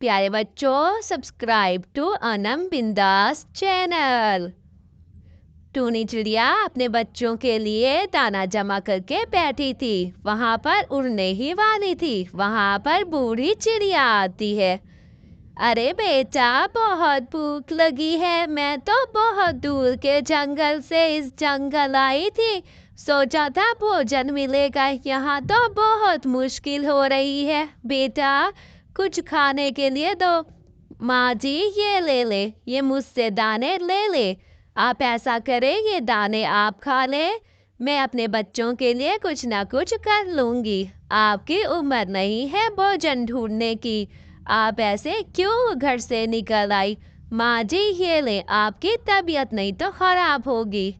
प्यारे बच्चों, subscribe to Anam बिंदास चैनल। टूनी चिड़िया अपने बच्चों के लिए दाना जमा करके बैठी थी। वहां पर उड़ने ही वाली थी। वहां पर बूढ़ी चिड़िया आती है। अरे बेटा, बहुत भूख लगी है। मैं तो बहुत दूर के जंगल से इस जंगल आई थी। सोचा था भोजन मिलेगा। यहाँ तो बहुत मुश्किल हो रही है। बेटा, कुछ खाने के लिए दो। माँ जी, ये ले ले, ये मुझसे दाने ले ले। आप ऐसा करें, ये दाने आप खा ले। मैं अपने बच्चों के लिए कुछ ना कुछ कर लूंगी। आपकी उम्र नहीं है भोजन ढूंढने की। आप ऐसे क्यों घर से निकल आई? माँ जी, ये ले, आपकी तबीयत नहीं तो खराब होगी।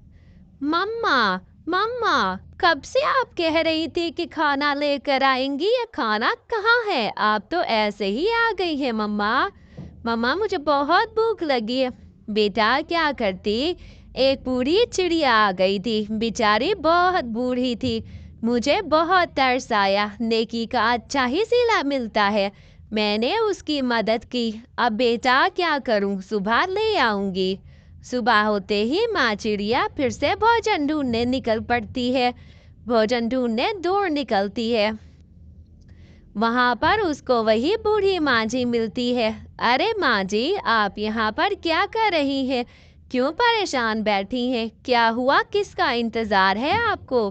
मम्मा, मम्मा, कब से आप कह रही थी कि खाना लेकर आएंगी। ये खाना कहाँ है? आप तो ऐसे ही आ गई है। मम्मा, मम्मा, मुझे बहुत भूख लगी है। बेटा, क्या करती, एक बूढ़ी चिड़िया आ गई थी। बेचारी बहुत बूढ़ी थी। मुझे बहुत तरस आया। नेकी का अच्छा ही सिला मिलता है। मैंने उसकी मदद की। अब बेटा क्या करूं? सुबह ले आऊंगी। सुबह होते ही माँ चिड़िया फिर से भोजन ढूंढने निकल पड़ती है। भोजन ढूंढने दूर निकलती है। वहां पर उसको वही बूढ़ी माँ जी मिलती है। अरे माँ जी, आप यहाँ पर क्या कर रही हैं? क्यों परेशान बैठी हैं? क्या हुआ? किसका इंतजार है आपको?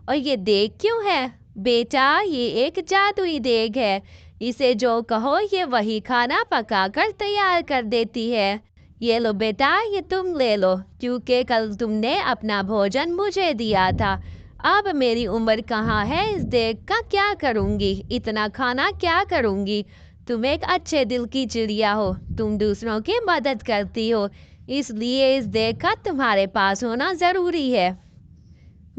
और ये देग क्यों है? बेटा, ये एक जादुई देग है। इसे जो कहो ये वही खाना पकाकर तैयार कर देती है। ये लो बेटा, ये तुम ले लो, क्योंकि कल तुमने अपना भोजन मुझे दिया था। अब मेरी उम्र कहाँ है? इस देग का क्या करूँगी? इतना खाना क्या करूँगी? तुम एक अच्छे दिल की चिड़िया हो। तुम दूसरों की मदद करती हो, इसलिए इस देग का तुम्हारे पास होना ज़रूरी है।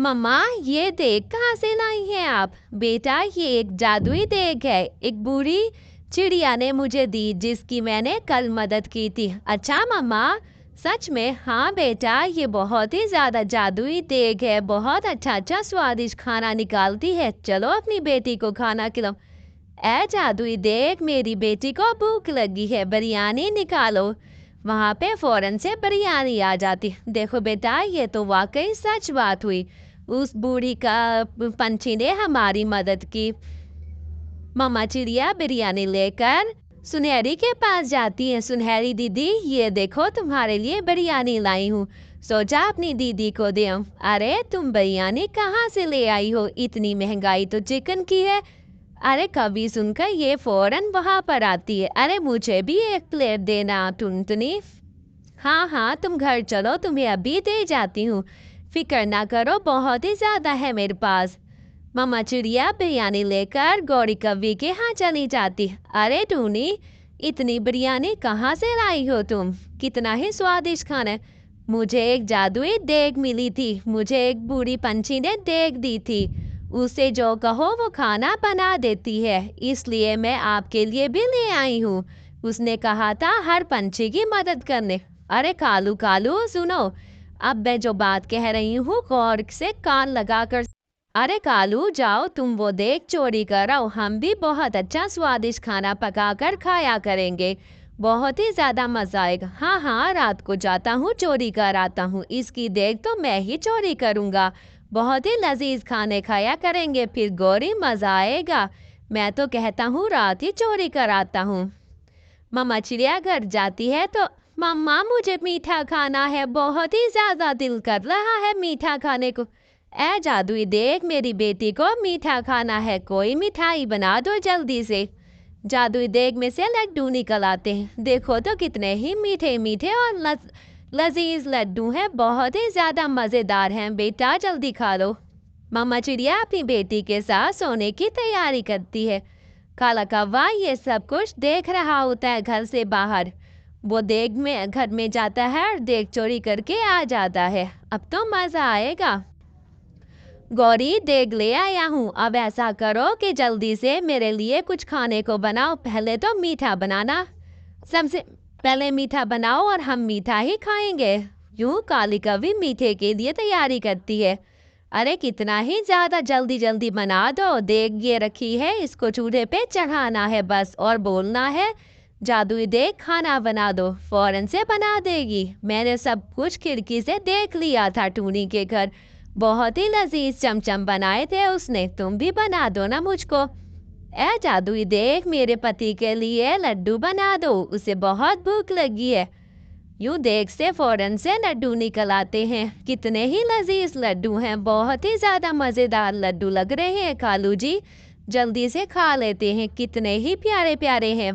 मम्मा, ये देग कहाँ से लाई हैं आप? बेटा, ये एक जादुई देग है। एक बूढ़ी चिड़िया ने मुझे दी, जिसकी मैंने कल मदद की थी। अच्छा मम्मा, सच में? हाँ बेटा, ये बहुत ही ज़्यादा जादुई देग है। बहुत अच्छा अच्छा स्वादिष्ट खाना निकालती है। चलो अपनी बेटी को खाना खिलाओ। ए जादुई देग, मेरी बेटी को भूख लगी है, बिरयानी निकालो। वहाँ पे फौरन से बिरयानी आ जाती। देखो बेटा, ये तो वाकई सच बात हुई। उस बूढ़ी का पंछी ने हमारी मदद की। मम्मा चिड़िया बिरयानी लेकर सुनहरी के पास जाती है। सुनहरी दीदी, ये देखो तुम्हारे लिए बिरयानी लाई हूँ। सोचा अपनी दीदी को दे। अरे तुम बिरयानी कहाँ से ले आई हो? इतनी महंगाई तो चिकन की है। अरे कभी सुनकर ये फौरन वहां पर आती है। अरे मुझे भी एक प्लेट देना टुनटुनी। हाँ हाँ, तुम घर चलो, तुम्हें अभी दे जाती हूँ। फिक्र ना करो, बहुत ही ज्यादा है मेरे पास। मम्मा चिड़िया बिरयानी लेकर गौरी कव्वी के यहाँ चली जाती। अरे टूनी, इतनी बिरयानी कहाँ से लाई हो तुम? कितना ही स्वादिष्ट खाना है। मुझे एक जादुई देग मिली थी। मुझे एक बूढ़ी पंछी ने देग दी थी। उसे जो कहो वो खाना बना देती है, इसलिए मैं आपके लिए भी ले आई हूँ। उसने कहा था हर पंछी की मदद करने। अरे कालू कालू, सुनो। अब मैं जो बात कह रही हूँ गौर से कान लगा कर। अरे कालू, जाओ तुम वो देख चोरी कर आओ। हम भी बहुत अच्छा स्वादिष्ट खाना पका कर खाया करेंगे। बहुत ही ज्यादा मजा आएगा। हाँ हाँ, रात को जाता हूँ, चोरी कर आता हूँ। इसकी देख तो मैं ही चोरी करूँगा। बहुत ही लजीज खाने खाया करेंगे, फिर गौरी मजा आएगा। मैं तो कहता हूँ रात ही चोरी कर आता हूँ। मम्मा चिड़िया घर जाती है तो मम्मा, मुझे मीठा खाना है। बहुत ही ज्यादा दिल कर रहा है मीठा खाने को। ए जादुई देख, मेरी बेटी को मीठा खाना है। कोई मिठाई बना दो जल्दी से। जादुई देग में से लड्डू निकल आते हैं। देखो तो कितने ही मीठे मीठे और लजीज लड्डू हैं। बहुत ही ज्यादा मजेदार हैं। बेटा जल्दी खा लो। मम्मा चिड़िया अपनी बेटी के साथ सोने की तैयारी करती है। काला कौवा ये सब कुछ देख रहा होता है घर से बाहर। वो देग में घर में जाता है और देग चोरी करके आ जाता है। अब तो मजा आएगा। गौरी, देग ले आया हूँ। अब ऐसा करो कि जल्दी से मेरे लिए कुछ खाने को बनाओ। पहले तो मीठा बनाना। सबसे पहले मीठा बनाओ और हम मीठा ही खाएंगे। यूं काली कवि मीठे के लिए तैयारी करती है। अरे कितना ही ज्यादा, जल्दी जल्दी बना दो। देग ये रखी है, इसको चूल्हे पे चढ़ाना है बस, और बोलना है जादुई देख खाना बना दो, फौरन से बना देगी। मैंने सब कुछ खिड़की से देख लिया था। टूनी के घर बहुत ही लजीज चमचम बनाए थे उसने, तुम भी बना दो ना मुझको। ए जादुई देख, मेरे पति के लिए लड्डू बना दो, उसे बहुत भूख लगी है। यूं देख से फौरन से लड्डू निकल आते हैं। कितने ही लजीज लड्डू हैं, बहुत ही ज्यादा मजेदार लड्डू लग रहे हैं कालू जी, जल्दी से खा लेते हैं। कितने ही प्यारे प्यारे हैं।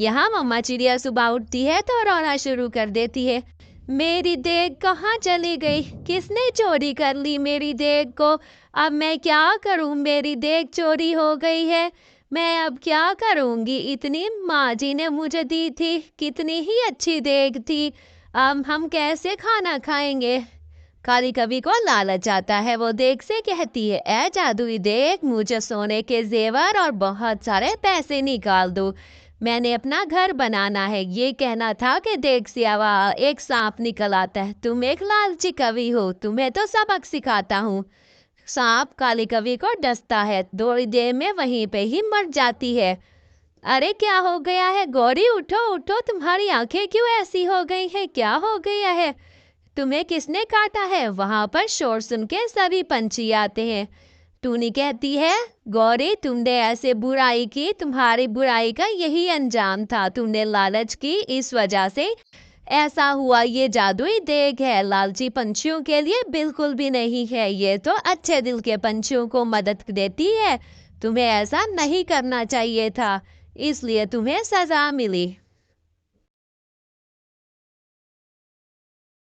यहाँ मम्मा चिड़िया सुबह उठती है तो रोना शुरू कर देती है। मेरी देग कहाँ चली गई? किसने चोरी कर ली मेरी देग को? अब मैं क्या करूँ? मेरी देग चोरी हो गई है, मैं अब क्या करूँगी? इतनी माँ जी ने मुझे दी थी, कितनी ही अच्छी देग थी, अब हम कैसे खाना खाएंगे? काली कवि को लालच आता है। वो देग से कहती है, ए जादुई देग, मुझे सोने के जेवर और बहुत सारे पैसे निकाल दो, मैंने अपना घर बनाना है। ये कहना था कि देख से एक सांप निकल आता है। तुम एक लालची कवि हो, तुम्हें तो सबक सिखाता हूँ। सांप काली कवि को डसता है, थोड़ी देर में वहीं पे ही मर जाती है। अरे क्या हो गया है गौरी? उठो उठो, तुम्हारी आंखें क्यों ऐसी हो गई हैं? क्या हो गया है? तुम्हें किसने काटा है? वहां पर शोर सुन के सभी पंछी आते हैं। टूनी कहती है, गौरी तुमने ऐसे बुराई की, तुम्हारी बुराई का यही अंजाम था, तुमने लालच की, इस वजह से ऐसा हुआ। ये जादुई देग है, लालची पंछियों के लिए बिल्कुल भी नहीं है, ये तो अच्छे दिल के पंछियों को मदद देती है। तुम्हें ऐसा नहीं करना चाहिए था, इसलिए तुम्हें सजा मिली।